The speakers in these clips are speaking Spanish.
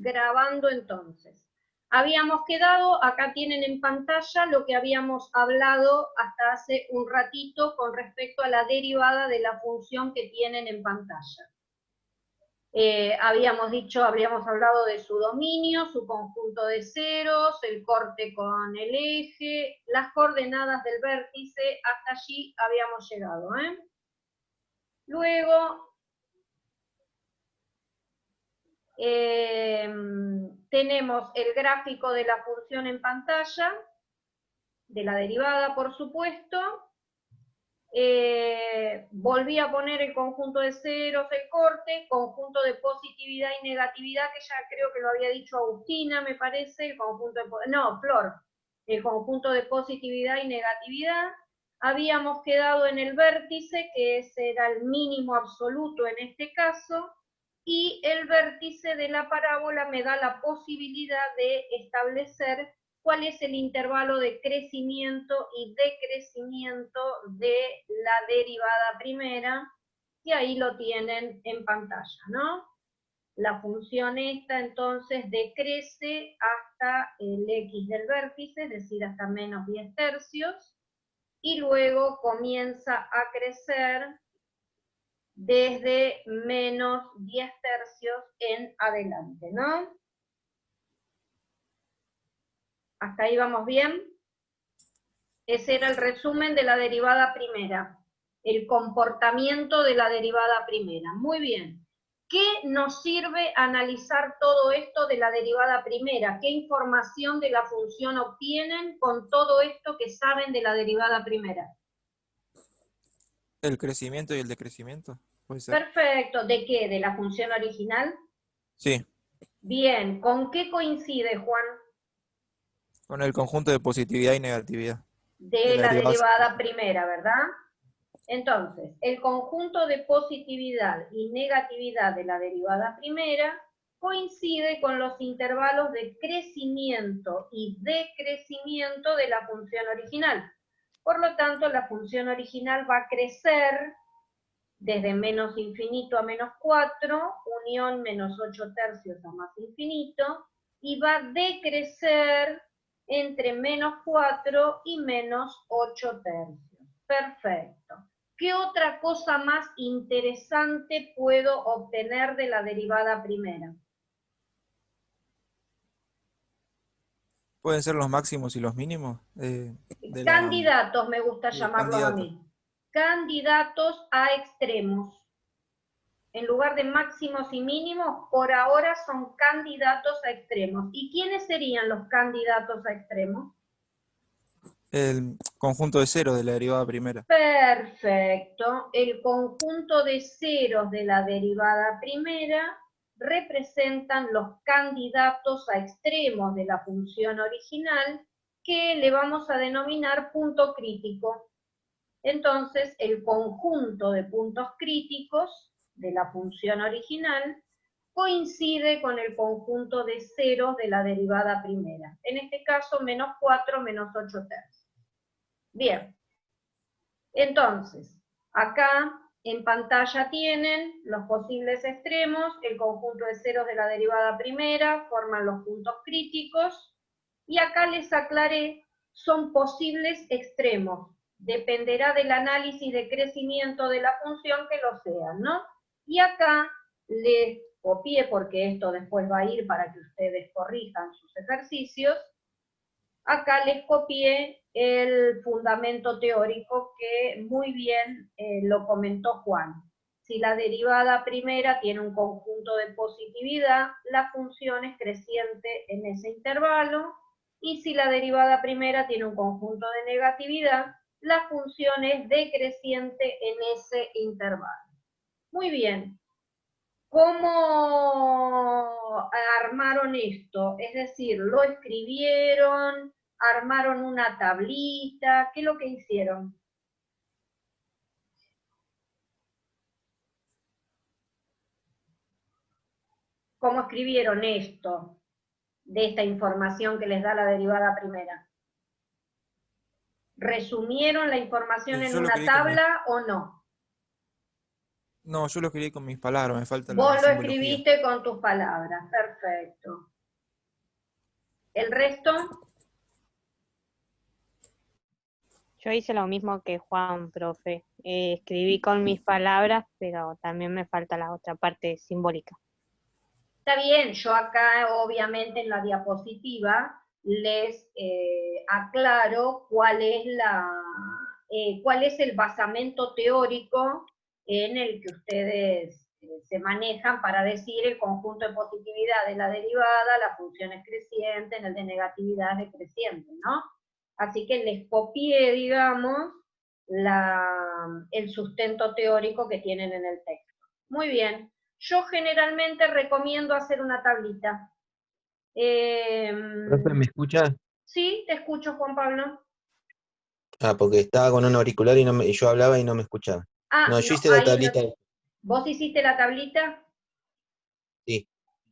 Grabando entonces. Habíamos quedado, acá tienen en pantalla lo que habíamos hablado hasta hace un ratito con respecto a la derivada de la función que tienen en pantalla. Habríamos hablado de su dominio, su conjunto de ceros, el corte con el eje, las coordenadas del vértice, hasta allí habíamos llegado. Luego, tenemos el gráfico de la función en pantalla, de la derivada, por supuesto. Volví a poner el conjunto de ceros, el corte, conjunto de positividad y negatividad, que ya creo que lo había dicho Agustina, me parece, el conjunto Flor, el conjunto de positividad y negatividad. Habíamos quedado en el vértice, que ese era el mínimo absoluto en este caso, y el vértice de la parábola me da la posibilidad de establecer cuál es el intervalo de crecimiento y decrecimiento de la derivada primera, y ahí lo tienen en pantalla, ¿no? La función esta entonces decrece hasta el x del vértice, es decir, hasta menos 10 tercios, y luego comienza a crecer desde menos 10 tercios en adelante, ¿no? ¿Hasta ahí vamos bien? Ese era el resumen de la derivada primera, el comportamiento de la derivada primera. Muy bien. ¿Qué nos sirve analizar todo esto de la derivada primera? ¿Qué información de la función obtienen con todo esto que saben de la derivada primera? El crecimiento y el decrecimiento, puede ser. Perfecto. ¿De qué? ¿De la función original? Sí, Bien. ¿Con qué coincide, Juan? con el conjunto de positividad y negatividad de De la la derivada. derivada primera, ¿verdad? Entonces, el conjunto de positividad y negatividad de la derivada primera coincide con los intervalos de crecimiento y decrecimiento de la función original. Por lo tanto, la función original va a crecer desde menos infinito a menos 4, unión menos 8 tercios a más infinito, y va a decrecer entre menos 4 y menos 8 tercios. Perfecto. ¿Qué otra cosa más interesante puedo obtener de la derivada primera? Pueden ser los máximos y los mínimos de la Candidatos, me gusta llamarlos a candidata. mí. Candidatos a extremos. En lugar de máximos y mínimos, por ahora son candidatos a extremos. ¿Y quiénes serían los candidatos a extremos? El conjunto de ceros de la derivada primera. Perfecto. El conjunto de ceros de la derivada primera representan los candidatos a extremos de la función original, que le vamos a denominar punto crítico. Entonces, el conjunto de puntos críticos de la función original coincide con el conjunto de ceros de la derivada primera. En este caso, menos 4, menos 8 tercios. Bien. Entonces, acá en pantalla tienen los posibles extremos, el conjunto de ceros de la derivada primera, forman los puntos críticos, y acá les aclaré, son posibles extremos, dependerá del análisis de crecimiento de la función que lo sean, ¿no? Y acá les copié, porque esto después va a ir para que ustedes corrijan sus ejercicios, acá les copié el fundamento teórico que muy bien lo comentó Juan. Si la derivada primera tiene un conjunto de positividad, la función es creciente en ese intervalo, y si la derivada primera tiene un conjunto de negatividad, la función es decreciente en ese intervalo. Muy bien. ¿Cómo armaron esto? Es decir, ¿lo escribieron? ¿Armaron una tablita? ¿Qué es lo que hicieron? ¿Cómo escribieron esto, de esta información que les da la derivada primera? ¿Resumieron la información en Yo lo una escribí como, tabla o no? No, yo lo escribí con mis palabras, me falta la Vos lo simbología. escribiste con tus palabras, perfecto. ¿El resto? Yo hice lo mismo que Juan, profe. Escribí con mis palabras, pero también me falta la otra parte simbólica. Está bien, yo acá obviamente en la diapositiva les aclaro cuál es el basamento teórico en el que ustedes se manejan para decir el conjunto de positividad de la derivada, la función es creciente, en el de negatividad es decreciente, ¿no? Así que les copié, digamos, el sustento teórico que tienen en el texto. Muy bien. Yo generalmente recomiendo hacer una tablita. Profe, ¿me escucha? Sí, te escucho, Juan Pablo. Ah, porque estaba con un auricular y y yo hablaba y no me escuchaba. Ah, No, no, yo hice la ahí no. tablita. ¿Vos hiciste la tablita? Sí.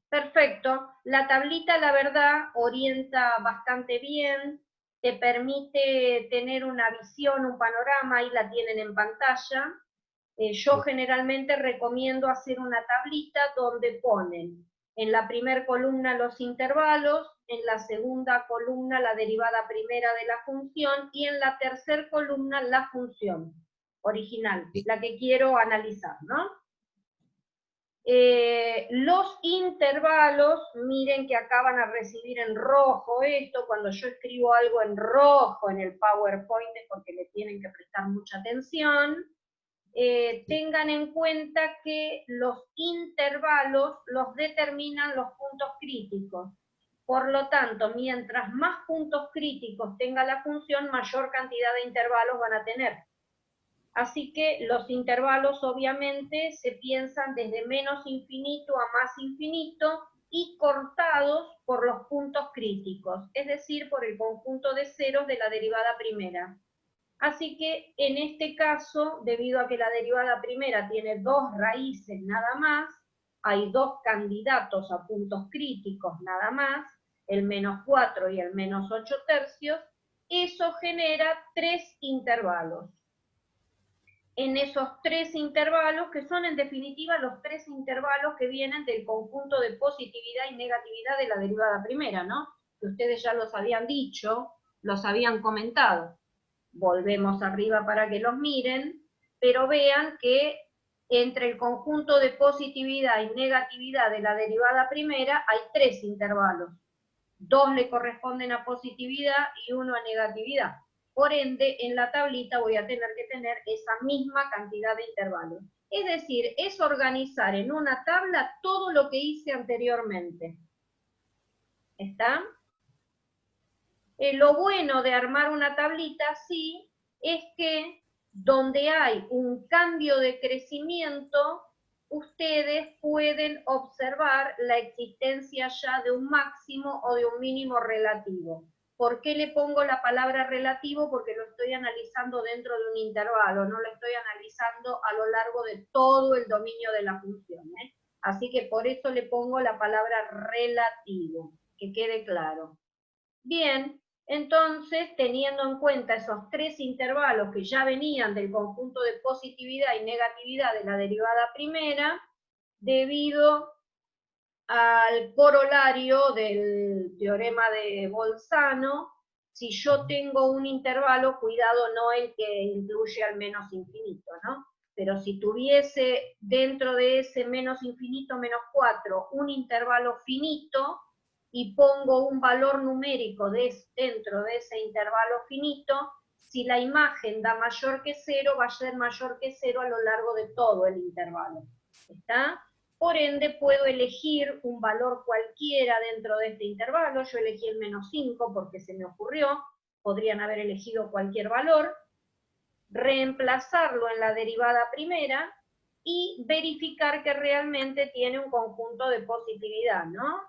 Perfecto. La tablita, la verdad, orienta bastante bien, te permite tener una visión, un panorama, ahí la tienen en pantalla. Yo generalmente recomiendo hacer una tablita donde ponen en la primera columna los intervalos, en la segunda columna la derivada primera de la función y en la tercera columna la función original, Sí. la que quiero analizar, ¿no? Los intervalos, miren que acá van a recibir en rojo esto, cuando yo escribo algo en rojo en el PowerPoint es porque le tienen que prestar mucha atención. Tengan en cuenta que los intervalos los determinan los puntos críticos. Por lo tanto, mientras más puntos críticos tenga la función, mayor cantidad de intervalos van a tener. Así que los intervalos obviamente se piensan desde menos infinito a más infinito y cortados por los puntos críticos, es decir, por el conjunto de ceros de la derivada primera. Así que en este caso, debido a que la derivada primera tiene dos raíces nada más, hay dos candidatos a puntos críticos nada más, el -4 y el -8/3, eso genera tres intervalos. En esos tres intervalos, que son en definitiva los tres intervalos que vienen del conjunto de positividad y negatividad de la derivada primera, ¿no? Que ustedes ya los habían dicho, los habían comentado. Volvemos arriba para que los miren, pero vean que entre el conjunto de positividad y negatividad de la derivada primera hay tres intervalos. Dos le corresponden a positividad y uno a negatividad. Por ende, en la tablita voy a tener que tener esa misma cantidad de intervalos. Es decir, es organizar en una tabla todo lo que hice anteriormente. ¿Está? Lo bueno de armar una tablita así es que donde hay un cambio de crecimiento, ustedes pueden observar la existencia ya de un máximo o de un mínimo relativo. ¿Por qué le pongo la palabra relativo? Porque lo estoy analizando dentro de un intervalo, no lo estoy analizando a lo largo de todo el dominio de la función, ¿eh? Así que por eso le pongo la palabra relativo, que quede claro. Bien, entonces, teniendo en cuenta esos tres intervalos que ya venían del conjunto de positividad y negatividad de la derivada primera, debido al corolario del teorema de Bolzano, si yo tengo un intervalo, cuidado no el que incluye al menos infinito, ¿no? Pero si tuviese dentro de ese menos infinito, -4, un intervalo finito, y pongo un valor numérico dentro de ese intervalo finito, si la imagen da mayor que 0, va a ser mayor que 0 a lo largo de todo el intervalo. ¿Está? Por ende, puedo elegir un valor cualquiera dentro de este intervalo. Yo elegí el -5 porque se me ocurrió. Podrían haber elegido cualquier valor. Reemplazarlo en la derivada primera y verificar que realmente tiene un conjunto de positividad, ¿no?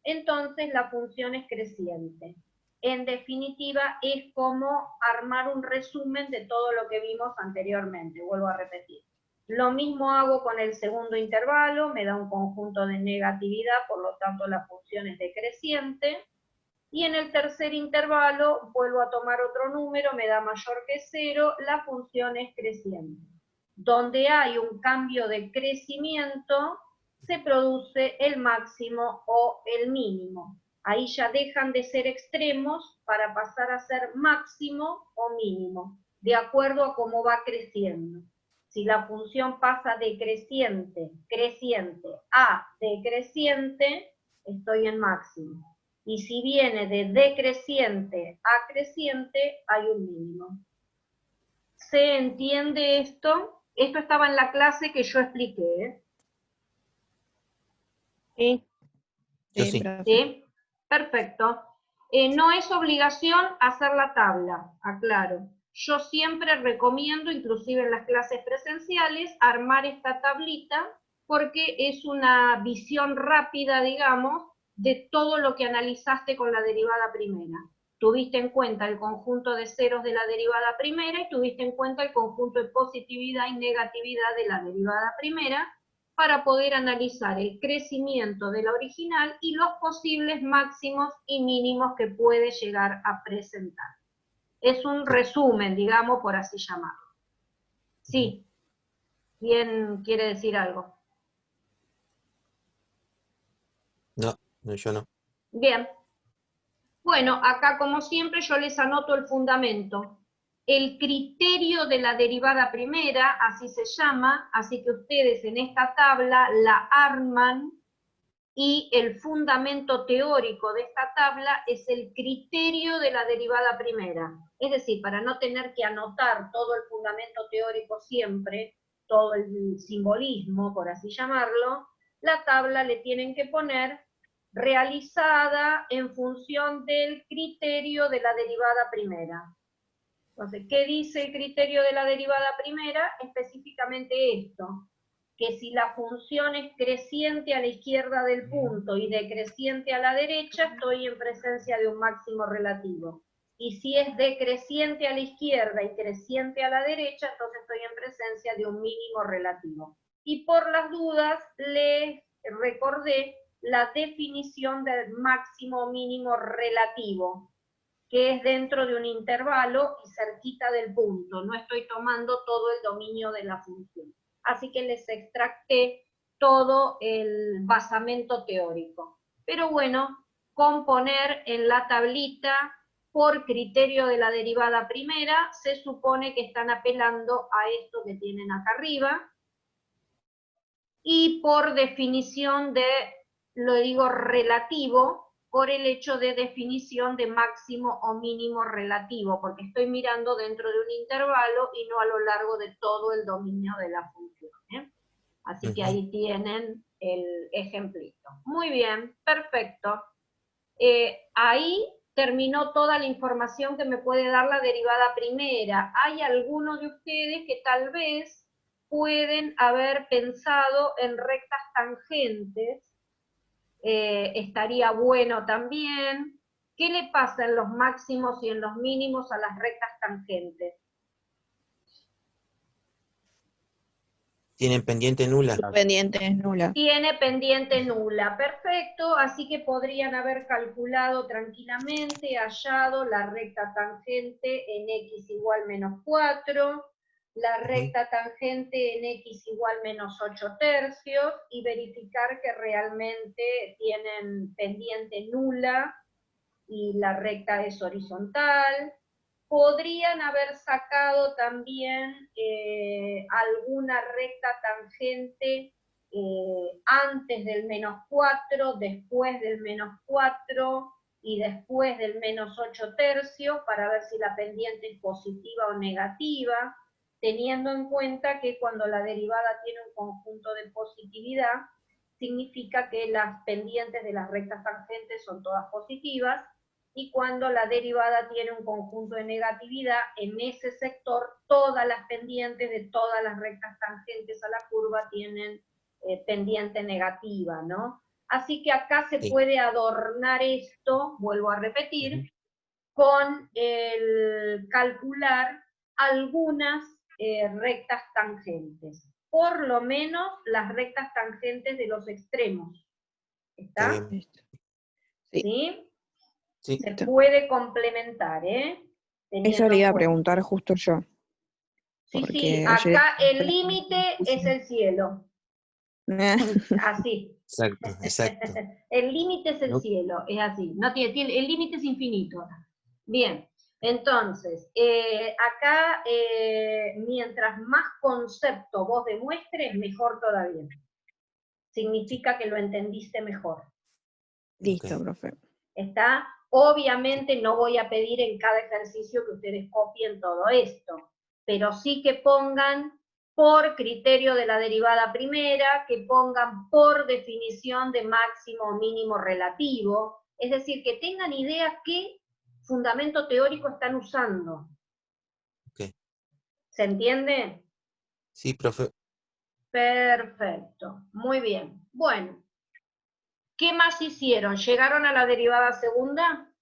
Entonces la función es creciente. En definitiva, es como armar un resumen de todo lo que vimos anteriormente. Vuelvo a repetir. Lo mismo hago con el segundo intervalo, me da un conjunto de negatividad, por lo tanto la función es decreciente. Y en el tercer intervalo vuelvo a tomar otro número, me da mayor que 0, la función es creciente. donde hay un cambio de crecimiento, se produce el máximo o el mínimo. Ahí ya dejan de ser extremos para pasar a ser máximo o mínimo, de acuerdo a cómo va creciendo. Si la función pasa de creciente a decreciente, estoy en máximo. Y si viene de decreciente a creciente, hay un mínimo. ¿Se entiende esto? Esto estaba en la clase que yo expliqué, ¿eh? Sí. Yo Sí, sí. profe. ¿Sí? Perfecto. No es obligación hacer la tabla, aclaro. Yo siempre recomiendo, inclusive en las clases presenciales, armar esta tablita porque es una visión rápida, digamos, de todo lo que analizaste con la derivada primera. Tuviste en cuenta el conjunto de ceros de la derivada primera y tuviste en cuenta el conjunto de positividad y negatividad de la derivada primera, para poder analizar el crecimiento de la original y los posibles máximos y mínimos que puede llegar a presentar. Es un resumen, digamos, por así llamarlo. Sí. ¿Quién quiere decir algo? No, yo no. Bien. Bueno, acá como siempre yo les anoto el fundamento. El criterio de la derivada primera, así se llama, así que ustedes en esta tabla la arman, y el fundamento teórico de esta tabla es el criterio de la derivada primera. Es decir, para no tener que anotar todo el fundamento teórico siempre, todo el simbolismo, por así llamarlo, la tabla le tienen que poner realizada en función del criterio de la derivada primera. Entonces, ¿qué dice el criterio de la derivada primera? Específicamente esto, que si la función es creciente a la izquierda del punto y decreciente a la derecha, estoy en presencia de un máximo relativo. Y si es decreciente a la izquierda y creciente a la derecha, entonces estoy en presencia de un mínimo relativo. Y por las dudas, les recordé la definición del máximo mínimo relativo, que es dentro de un intervalo y cerquita del punto. No estoy tomando todo el dominio de la función. Así que les extracté todo el basamento teórico. Pero bueno, con poner en la tablita, por criterio de la derivada primera, se supone que están apelando a esto que tienen acá arriba, y por definición de, lo digo relativo, por el hecho de definición de máximo o mínimo relativo, porque estoy mirando dentro de un intervalo y no a lo largo de todo el dominio de la función, ¿eh? Así que ahí tienen el ejemplito. Muy bien, perfecto. Ahí terminó toda la información que me puede dar la derivada primera. Hay algunos de ustedes que tal vez pueden haber pensado en rectas tangentes. Estaría bueno también. ¿Qué le pasa en los máximos y en los mínimos a las rectas tangentes? Tienen pendiente nula. Su pendiente es nula. Tiene pendiente nula, perfecto, así que podrían haber calculado tranquilamente, hallado la recta tangente en x igual menos 4, la recta tangente en x igual menos 8 tercios, y verificar que realmente tienen pendiente nula y la recta es horizontal. Podrían haber sacado también alguna recta tangente antes del menos 4, después del menos 4 y después del menos 8 tercios, para ver si la pendiente es positiva o negativa, teniendo en cuenta que cuando la derivada tiene un conjunto de positividad, significa que las pendientes de las rectas tangentes son todas positivas, y cuando la derivada tiene un conjunto de negatividad, en ese sector todas las pendientes de todas las rectas tangentes a la curva tienen pendiente negativa, ¿no? Así que acá se puede adornar esto, vuelvo a repetir, con el calcular algunas rectas tangentes, por lo menos las rectas tangentes de los extremos. ¿Está? Está bien. Sí. ¿Sí? Sí. Se puede complementar, ¿eh? Eso le iba a Teniendo en cuenta. preguntar justo yo. Sí, Porque sí, ayer- acá el límite es el cielo. Ah, Así. Exacto, exacto. El límite es el No, cielo, es así. No tiene, el límite es infinito. Bien, entonces, acá, mientras más concepto vos demuestres, mejor todavía. Significa que lo entendiste mejor. listo, ok. profe. ¿Está? Obviamente no voy a pedir en cada ejercicio que ustedes copien todo esto, pero sí que pongan por criterio de la derivada primera, que pongan por definición de máximo o mínimo relativo, es decir, que tengan idea qué fundamento teórico están usando. Ok. ¿Se entiende? Sí, profe. Perfecto, muy bien. Bueno, ¿qué más hicieron? ¿Llegaron a la derivada segunda?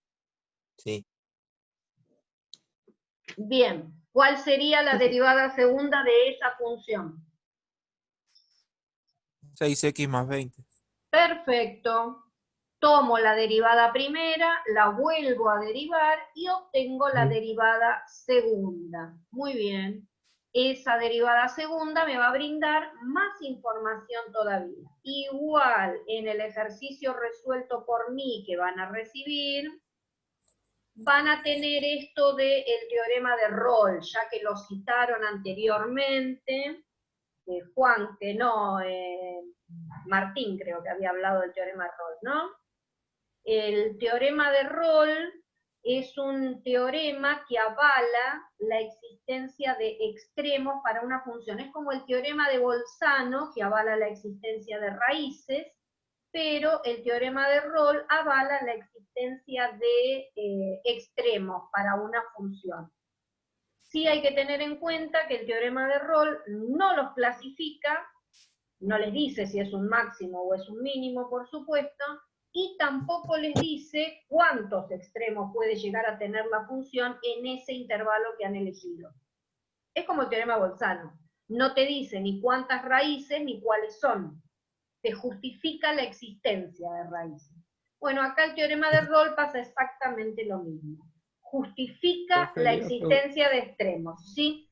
Sí. Bien, ¿cuál sería la Sí, sí. derivada segunda de esa función? 6x más 20. Perfecto. Tomo la derivada primera, la vuelvo a derivar y obtengo la derivada segunda. Muy bien. Esa derivada segunda me va a brindar más información todavía. Igual en el ejercicio resuelto por mí que van a recibir, van a tener esto del teorema de Rolle, ya que lo citaron anteriormente, Juan, que no, Martín creo que había hablado del teorema de Rolle, ¿no? El teorema de Rolle es un teorema que avala la existencia de extremos para una función. Es como el teorema de Bolzano, que avala la existencia de raíces, pero el teorema de Rolle avala la existencia de extremos para una función. Sí hay que tener en cuenta que el teorema de Rolle no los clasifica, no les dice si es un máximo o es un mínimo, por supuesto, y tampoco les dice cuántos extremos puede llegar a tener la función en ese intervalo que han elegido. Es como el teorema Bolzano. No te dice ni cuántas raíces ni cuáles son. Te justifica la existencia de raíces. Bueno, acá el teorema de Rolle pasa exactamente lo mismo. Justifica Profe, la existencia de extremos, ¿sí?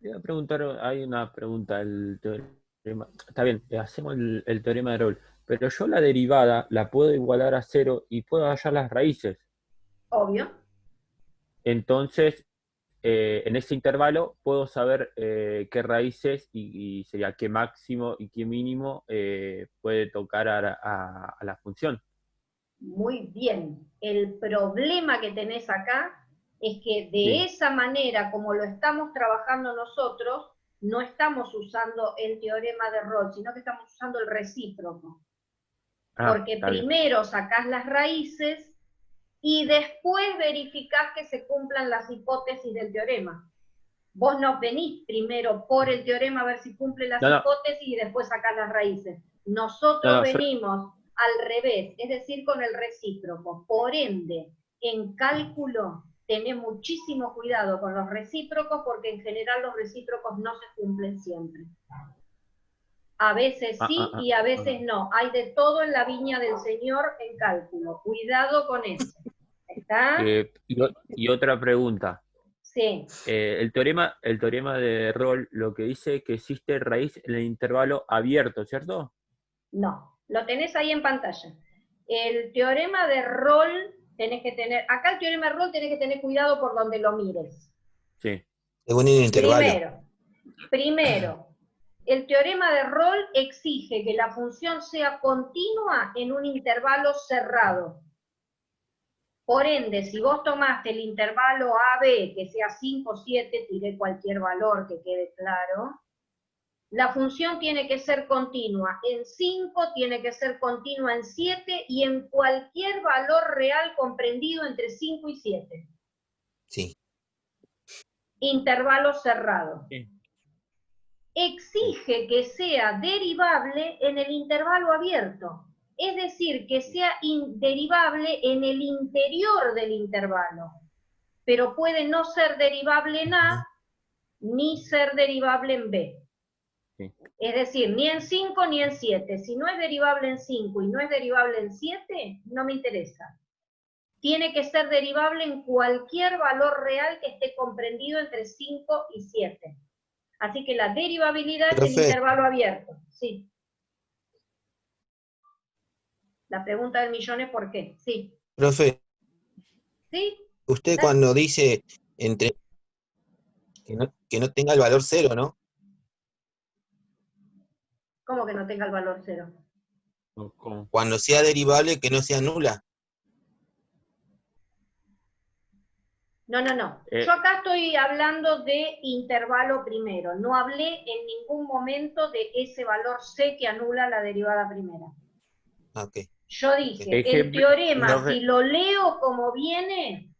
le iba a preguntar, hay una pregunta, el teorema, está bien, hacemos el teorema de Rolle, pero yo la derivada la puedo igualar a 0 y puedo hallar las raíces. Obvio. Entonces, en ese intervalo puedo saber qué raíces y sería qué máximo y qué mínimo puede tocar a la función. Muy bien. El problema que tenés acá es que de Sí. esa manera, como lo estamos trabajando nosotros, no estamos usando el teorema de Rolle, sino que estamos usando el recíproco. Porque Está bien. primero sacás las raíces y después verificás que se cumplan las hipótesis del teorema. Vos no venís primero por el teorema a ver si cumple las No, no, hipótesis y después sacás las raíces. no, Nosotros no, venimos al revés, es decir, con el recíproco. Por ende, en cálculo, tenés muchísimo cuidado con los recíprocos porque en general los recíprocos no se cumplen siempre. A veces sí y a veces no. Hay de todo en la viña del Señor en cálculo. Cuidado con eso. ¿Está? y otra pregunta. Sí. El teorema de Rolle lo que dice es que existe raíz en el intervalo abierto, ¿cierto? No, lo tenés ahí en pantalla. El teorema de Rolle tenés que tener, acá el teorema de Rolle tenés que tener cuidado por donde lo mires. Sí. Según el intervalo. Primero, el teorema de Rolle exige que la función sea continua en un intervalo cerrado. Por ende, si vos tomaste el intervalo AB, que sea 5 o 7, tiré cualquier valor que quede claro, la función tiene que ser continua en 5, tiene que ser continua en 7 y en cualquier valor real comprendido entre 5 y 7. Sí. Intervalo cerrado. Sí. Exige que sea derivable en el intervalo abierto, es decir, que sea derivable en el interior del intervalo, pero puede no ser derivable en A ni ser derivable en B. Sí. Es decir, ni en 5 ni en 7. Si no es derivable en 5 y no es derivable en 7, no me interesa. tiene que ser derivable en cualquier valor real que esté comprendido entre 5 y 7. Así que la derivabilidad es el Profe. intervalo abierto. Sí. La pregunta del millón es ¿por qué? Sí. Profe, ¿Sí? usted Dale. cuando dice entre que no tenga el valor 0, ¿no? ¿Cómo que no tenga el valor 0? ¿Cómo? Cuando sea derivable, que no sea nula. No. Yo acá estoy hablando de intervalo primero. No hablé en ningún momento de ese valor C que anula la derivada primera. Ah, ok. Yo dije, el Ejemplo, teorema, profe. si lo leo como viene,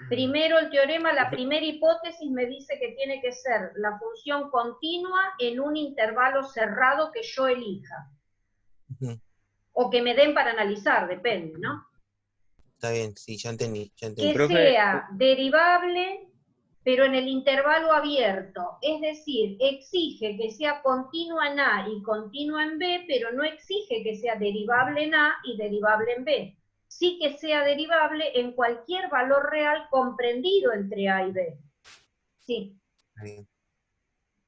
primero el teorema, la primera hipótesis me dice que tiene que ser la función continua en un intervalo cerrado que yo elija. Ujú. O que me den para analizar, depende, ¿no? Está bien, sí, ya entendí. Que Profe, sea derivable, pero en el intervalo abierto. Es decir, exige que sea continua en A y continua en B, pero no exige que sea derivable en A y derivable en B. Sí que sea derivable en cualquier valor real comprendido entre A y B. Sí. Está bien.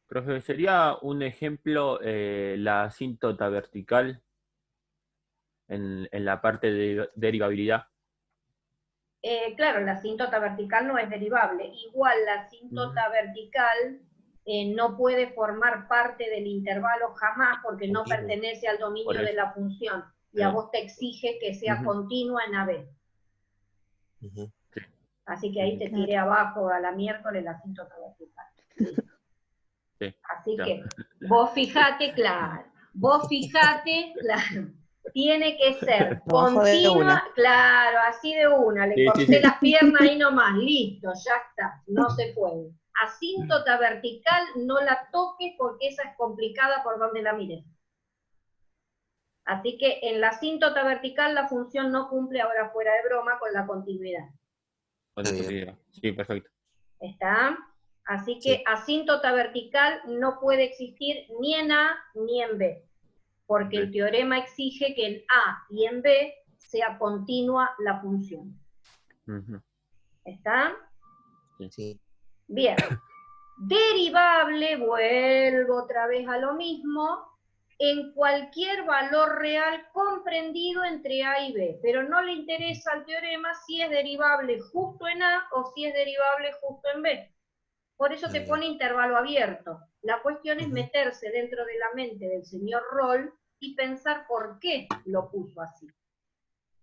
profe, ¿sería un ejemplo la asíntota vertical en la parte de derivabilidad? Claro, la asíntota vertical no es derivable. Igual la asíntota vertical no puede formar parte del intervalo jamás porque no Continua. pertenece al dominio Por de eso. la función. Y a vos te exige que sea Ujú. continua en AB. Ujú. Así que ahí te Claro. tiré abajo a la miércoles la asíntota vertical. Sí, Así ya. que vos fijate, claro, tiene que ser Abajo de continua, una. claro, así de una, le Sí, sí, corté sí. las piernas ahí nomás, listo, ya está, no se puede. Asíntota vertical no la toques porque esa es complicada por donde la mires. Así que en la asíntota vertical la función no cumple, ahora fuera de broma, con la continuidad. bien. Sí, perfecto. ¿Está? Así que Sí. asíntota vertical no puede existir ni en A ni en B, porque el teorema exige que en A y en B sea continua la función. Ujú. ¿Está? Sí. Bien. Derivable, vuelvo otra vez a lo mismo, en cualquier valor real comprendido entre A y B, pero no le interesa al teorema si es derivable justo en A o si es derivable justo en B. Por eso te pone intervalo abierto. La cuestión es meterse dentro de la mente del señor Roll y pensar por qué lo puso así.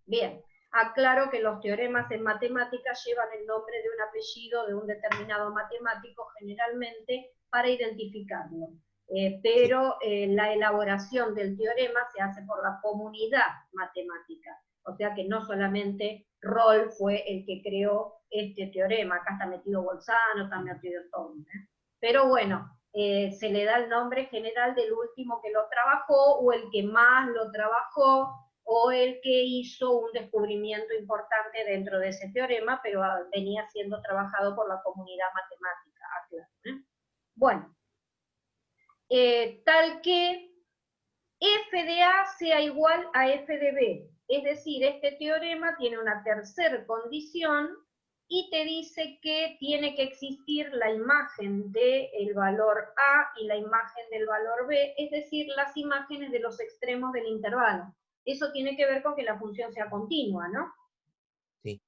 Bien, aclaro que los teoremas en matemáticas llevan el nombre de un apellido de un determinado matemático generalmente para identificarlo. Pero la elaboración del teorema se hace por la comunidad matemática. O sea que no solamente Roll fue el que creó este teorema, acá está metido Bolzano, está metido todo. Pero bueno, se le da el nombre general del último que lo trabajó, o el que más lo trabajó, o el que hizo un descubrimiento importante dentro de ese teorema, pero venía siendo trabajado por la comunidad matemática. Claro. Bueno, tal que f de A sea igual a f de B. Es decir, este teorema tiene una tercera condición y te dice que tiene que existir la imagen del valor A y la imagen del valor B, es decir, las imágenes de los extremos del intervalo. Eso tiene que ver con que la función sea continua, ¿no? Sí.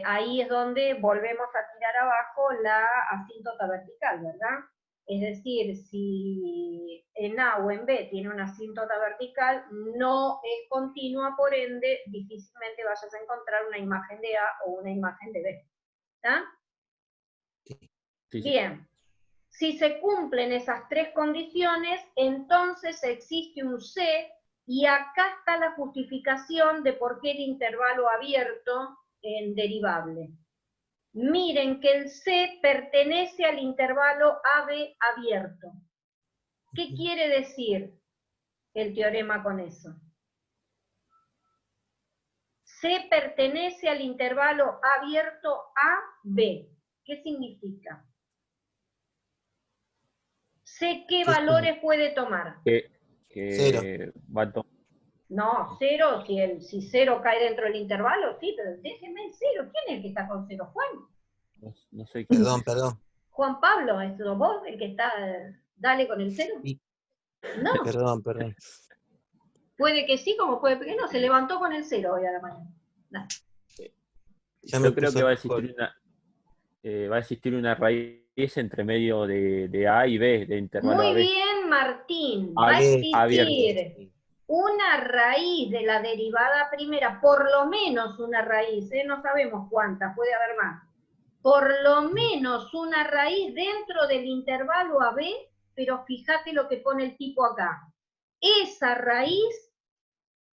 Ahí es donde volvemos a tirar abajo la asíntota vertical, ¿verdad? Es decir, si en A o en B tiene una asíntota vertical, no es continua, por ende, difícilmente vayas a encontrar una imagen de A o una imagen de B. ¿Está? Sí, Bien. Si se cumplen esas tres condiciones, entonces existe un C, y acá está la justificación de por qué el intervalo abierto en derivable. Miren que el C pertenece al intervalo AB abierto. ¿Qué quiere decir el teorema con eso? C pertenece al intervalo abierto AB. ¿Qué significa? C, ¿qué valores puede tomar? Cero. Va a No, cero, si cero cae dentro del intervalo, sí, pero déjeme el cero. ¿Quién es el que está con cero? Juan. No sé qué. Perdón. Juan Pablo, ¿es vos el que está, dale con el cero? Sí. No, Perdón. puede que sí, como puede que no, se levantó con el cero hoy a la mañana. No. Ya me Yo creo puso que va a mejor. existir una raíz entre medio de A y B, de intervalo Muy AB. bien, Martín, A- va a abierto. existir una raíz de la derivada primera, por lo menos una raíz, no sabemos cuántas, puede haber más, por lo menos una raíz dentro del intervalo AB, pero fíjate lo que pone el tipo acá. Esa raíz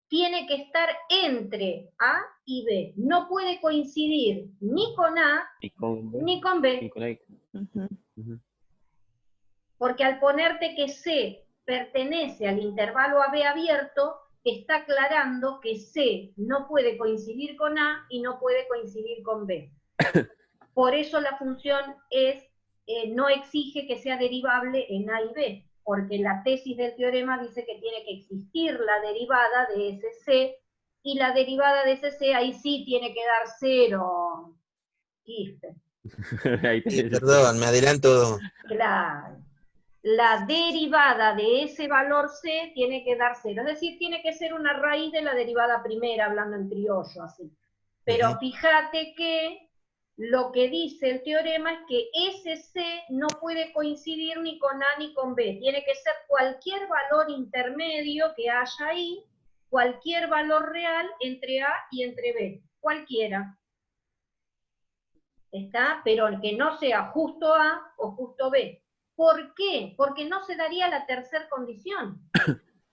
tiene que estar entre A y B, no puede coincidir ni con A Y con B. ni con B. Y con A. Ujú. Ujú. Porque al ponerte que C pertenece al intervalo AB abierto, está aclarando que C no puede coincidir con A y no puede coincidir con B. Por eso la función no exige que sea derivable en A y B, porque la tesis del teorema dice que tiene que existir la derivada de ese C, y la derivada de ese C ahí sí tiene que dar cero. Ahí Sí, tenés. perdón, me adelanto. Claro. La derivada de ese valor C tiene que dar cero, es decir, tiene que ser una raíz de la derivada primera, hablando en criollo, así. Pero Ujú. fíjate que lo que dice el teorema es que ese C no puede coincidir ni con A ni con B, tiene que ser cualquier valor intermedio que haya ahí, cualquier valor real entre A y entre B, cualquiera. ¿Está? Pero que no sea justo A o justo B. ¿Por qué? Porque no se daría la tercera condición.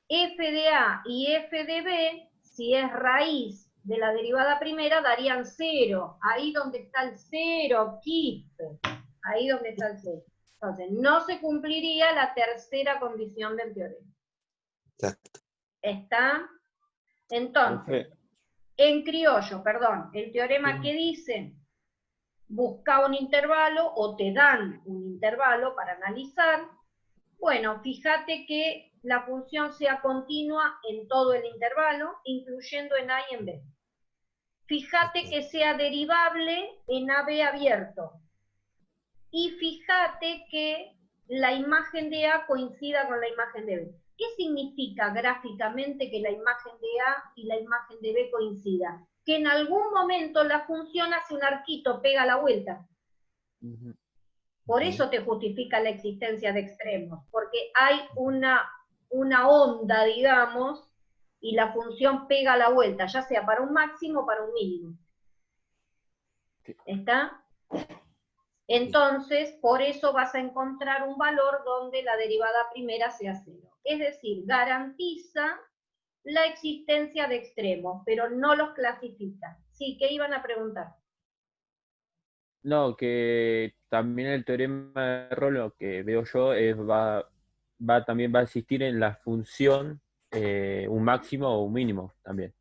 F de A y F de B, si es raíz de la derivada primera, darían cero. Ahí donde está el cero, quispe. Ahí donde está el cero. Entonces, no se cumpliría la tercera condición del teorema. Exacto. ¿Está? Entonces, Profe, en criollo, perdón, el teorema que dice, busca un intervalo o te dan un intervalo para analizar. Bueno, fíjate que la función sea continua en todo el intervalo, incluyendo en A y en B. Fíjate que sea derivable en AB abierto. Y fíjate que la imagen de A coincida con la imagen de B. ¿Qué significa gráficamente que la imagen de A y la imagen de B coincidan? Que en algún momento la función hace un arquito, pega la vuelta. ujú. Por eso te justifica la existencia de extremos, porque hay una onda, digamos, y la función pega la vuelta, ya sea para un máximo o para un mínimo. ¿Está? Entonces, por eso vas a encontrar un valor donde la derivada primera sea cero. Es decir, garantiza la existencia de extremos, pero no los clasifica. Sí, ¿qué iban a preguntar? No, que también el teorema de Rolle, lo que veo yo, también va a existir en la función un máximo o un mínimo también.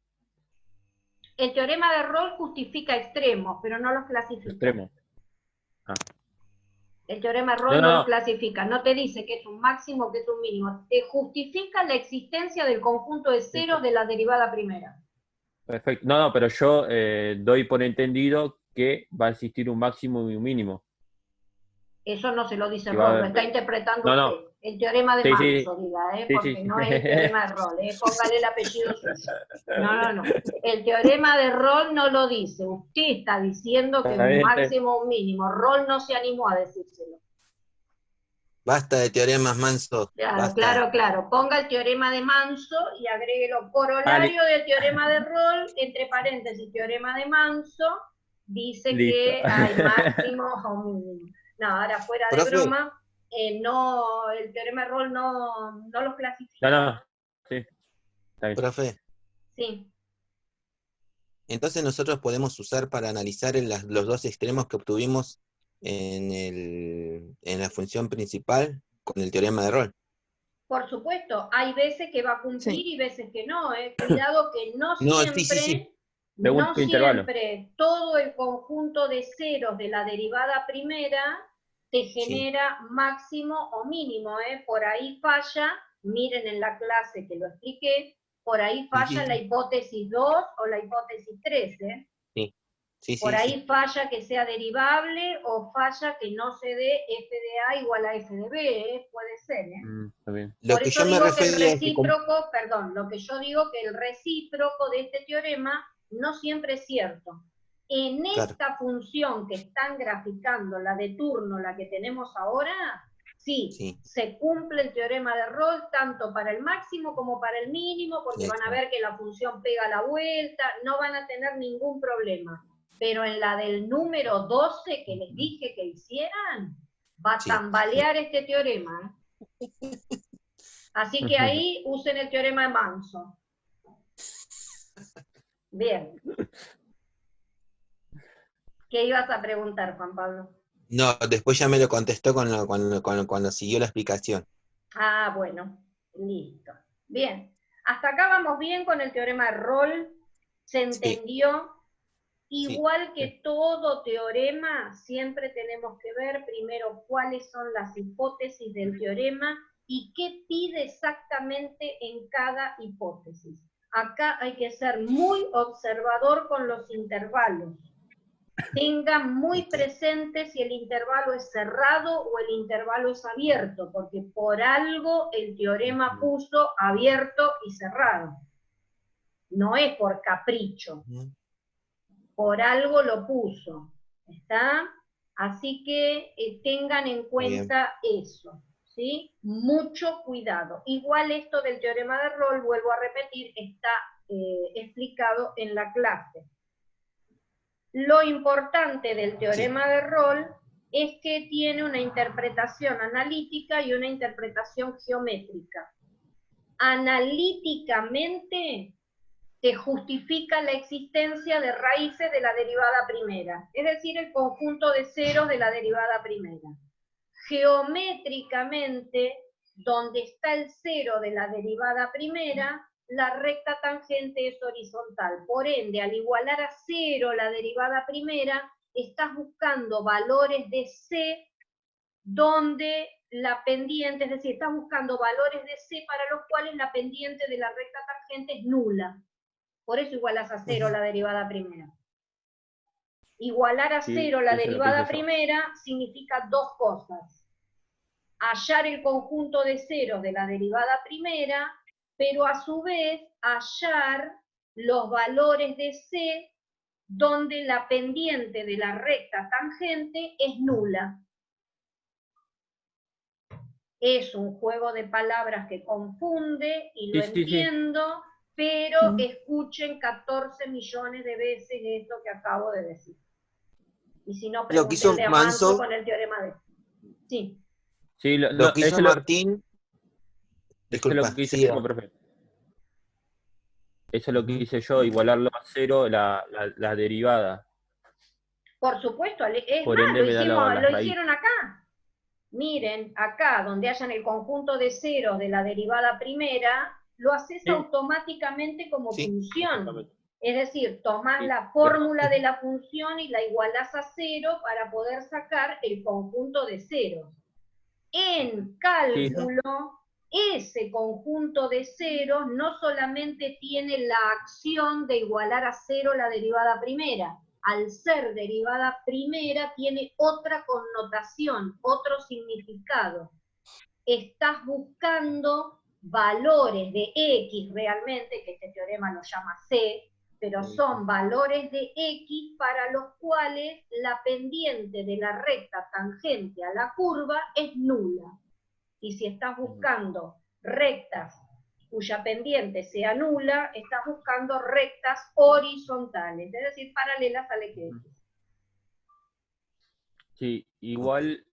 El teorema de Rolle justifica extremos, pero no los clasifica. Extremo. El teorema de Rolle no No. los clasifica, no te dice que es un máximo, que es un mínimo. Te justifica la existencia del conjunto de ceros de la derivada primera. Perfecto. No, pero yo doy por entendido que va a existir un máximo y un mínimo. Eso no se lo dice Que va a Rolle, lo haber- está interpretando No, usted. El teorema de Sí, Manso, sí. diga, Sí, porque sí. no es el teorema de Rolle, póngale el apellido suyo. No. El teorema de Rolle no lo dice. Usted está diciendo que Está un bien. máximo o un mínimo. Rolle no se animó a decírselo. Basta de teoremas, Manso. Basta. Claro. Ponga el teorema de Manso y agréguelo. Corolario del teorema de Rolle, entre paréntesis, teorema de Manso, dice Listo. que hay máximo o mínimo. No, ahora fuera de Profe. broma, no, el teorema de Rolle no los clasifica. No. Sí. Está bien. Profe, Sí. entonces nosotros podemos usar para analizar los dos extremos que obtuvimos en la función principal con el teorema de Rolle. Por supuesto, hay veces que va a cumplir Sí. y veces que no. Cuidado que no siempre, sí. Según no tu intervalo. siempre todo el conjunto de ceros de la derivada primera te genera máximo o mínimo. Por ahí falla, miren en la clase que lo expliqué, Por ahí falla sí, la hipótesis 2 o la hipótesis 3, ¿eh? sí, Por sí, ahí sí. falla que sea derivable o falla que no se dé f de A igual a f de B, ¿eh? Puede ser, ¿eh? Está bien. Lo Por que eso yo me digo que el refería es que recíproco, perdón, lo que yo digo que el recíproco de este teorema no siempre es cierto. En claro, esta función que están graficando, la de turno, la que tenemos ahora, sí, sí, se cumple el teorema de Rolle tanto para el máximo como para el mínimo, porque van a exacto. ver que la función pega la vuelta, no van a tener ningún problema. Pero en la del número 12 que les dije que hicieran, va a Sí. tambalear este teorema, ¿eh? Así que ahí usen el teorema de Manson. Bien. ¿Qué ibas a preguntar, Juan Pablo? No, después ya me lo contestó cuando siguió la explicación. Ah, bueno, listo. Bien. Hasta acá vamos bien con el teorema de Rolle. ¿Se entendió? Igual que todo teorema, siempre tenemos que ver primero cuáles son las hipótesis del teorema y qué pide exactamente en cada hipótesis. Acá hay que ser muy observador con los intervalos. Tengan muy presente si el intervalo es cerrado o el intervalo es abierto, porque por algo el teorema puso abierto y cerrado. No es por capricho. Por algo lo puso, ¿está? Así que tengan en cuenta eso, ¿sí? Mucho cuidado. Igual esto del teorema de Rolle, vuelvo a repetir, está explicado en la clase. Lo importante del teorema de Rolle es que tiene una interpretación analítica y una interpretación geométrica. Analíticamente te justifica la existencia de raíces de la derivada primera, es decir, el conjunto de ceros de la derivada primera. Geométricamente, donde está el cero de la derivada primera, la recta tangente es horizontal. Por ende, al igualar a cero la derivada primera, estás buscando valores de C donde la pendiente, es decir, estás buscando valores de C para los cuales la pendiente de la recta tangente es nula. Por eso igualas a cero la derivada primera. Igualar a cero la derivada primera significa dos cosas. Hallar el conjunto de ceros de la derivada primera, pero a su vez hallar los valores de C donde la pendiente de la recta tangente es nula. Es un juego de palabras que confunde y lo entiendo, pero escuchen 14 millones de veces esto que acabo de decir. Y si no, Lo que hizo pregúntenle a Manso con el teorema de... Sí. Sí, lo que hizo Martín... Disculpa, eso es lo que hice yo, profe. Eso es lo que hice yo, igualarlo a cero la derivada. Por supuesto, es Por más, ende me da lo hicieron acá. Miren, acá donde hayan el conjunto de ceros de la derivada primera, lo haces automáticamente como función. Es decir, tomás la fórmula de la función y la igualás a cero para poder sacar el conjunto de ceros. En cálculo, ese conjunto de ceros no solamente tiene la acción de igualar a cero la derivada primera, al ser derivada primera tiene otra connotación, otro significado. Estás buscando valores de X realmente, que este teorema lo llama C, pero son valores de X para los cuales la pendiente de la recta tangente a la curva es nula. Y si estás buscando rectas cuya pendiente sea nula, estás buscando rectas horizontales, es decir, paralelas al eje X. Sí, igual,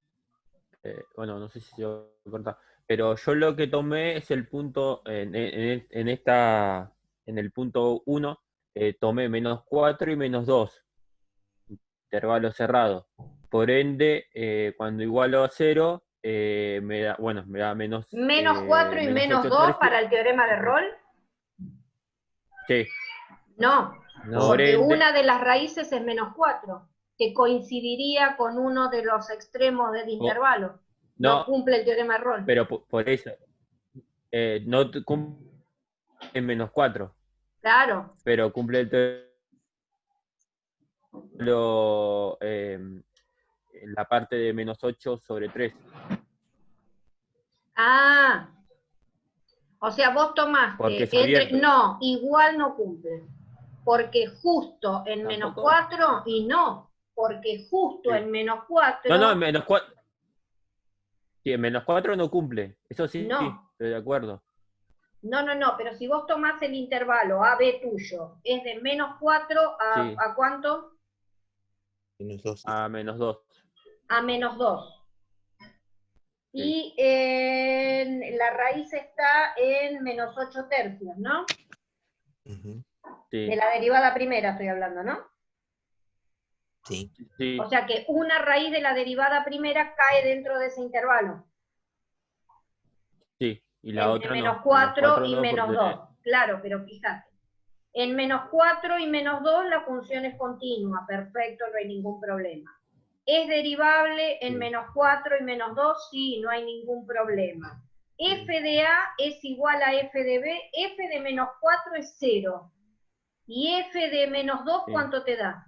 bueno, no sé si se va a cortar, pero yo lo que tomé es el punto, en el punto 1, tomé -4 y -2, intervalo cerrado. Por ende, cuando igualo a 0, me da menos... ¿-4 y -2 para el teorema de Rolle? Sí. No, porque ende, una de las raíces es -4, que coincidiría con uno de los extremos del intervalo. No cumple el teorema de Rolle. Pero por eso, no cumple en menos 4, Claro. pero cumple la parte de menos 8 sobre 3. Ah, o sea, vos tomaste Porque es abierto. no, igual no cumple. Porque justo en menos ¿Tampoco? 4 y no, porque justo Sí. en menos 4 No, en menos 4. Sí, en menos 4 no cumple. Eso sí, no. estoy de acuerdo. No, pero si vos tomás el intervalo AB tuyo, es de menos 4 Sí. ¿a cuánto? Menos 2. A menos 2. A menos 2. Sí. Y la raíz está en menos 8 tercios, ¿no? Ujú. Sí. De la derivada primera estoy hablando, ¿no? Sí. Sí. O sea que una raíz de la derivada primera cae dentro de ese intervalo. Sí. Y la Entre otra menos no. 4 y no, menos porque 2. Claro, pero fíjate. En menos 4 y menos 2 la función es continua. Perfecto, no hay ningún problema. ¿Es derivable en Sí. menos 4 y menos 2? Sí, no hay ningún problema. F de A es igual a F de B. F de menos 4 es 0. ¿Y F de menos 2 Sí. cuánto te da?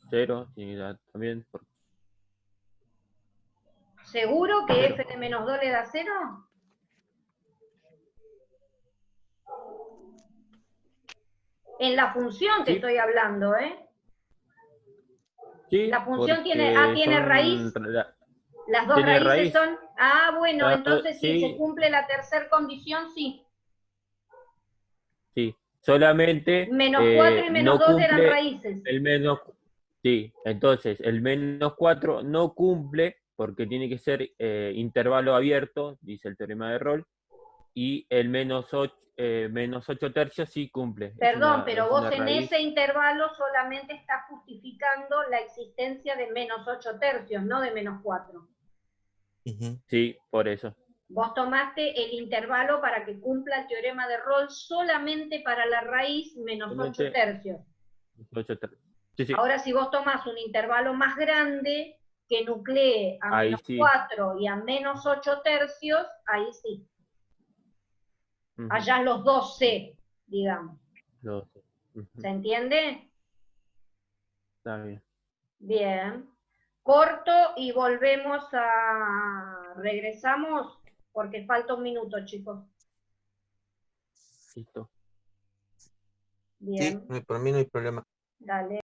0. Y también. ¿Seguro que Cero. F de menos 2 le da 0? En la función te Sí. estoy hablando, ¿eh? Sí, La función tiene porque raíz. Las dos tiene raíces raíz. son... Ah, bueno, entonces si se Sí, cumple la tercera condición, sí. sí. Solamente Menos 4 y menos no 2 eran cumple raíces. el menos. Sí, entonces el menos 4 no cumple porque tiene que ser intervalo abierto, dice el teorema de Rolle, y el menos 8 tercios sí cumple. Perdón, pero Es vos una en raíz. ese intervalo solamente estás justificando la existencia de menos 8 tercios, no de menos 4. Ujú. Sí, por eso. Vos tomaste el intervalo para que cumpla el teorema de Rolle solamente para la raíz menos 8 Solamente tercios. 8 tercios. Sí, sí. Ahora, si vos tomás un intervalo más grande que nuclee a Ahí menos sí. 4 y a menos 8 tercios, ahí sí. Ujú. Allá los dos C, digamos. Ujú. ¿Se entiende? Está bien. Bien. Corto y volvemos a... Regresamos porque falta un minuto, chicos. Listo. Sí, Bien, por mí no hay problema. dale.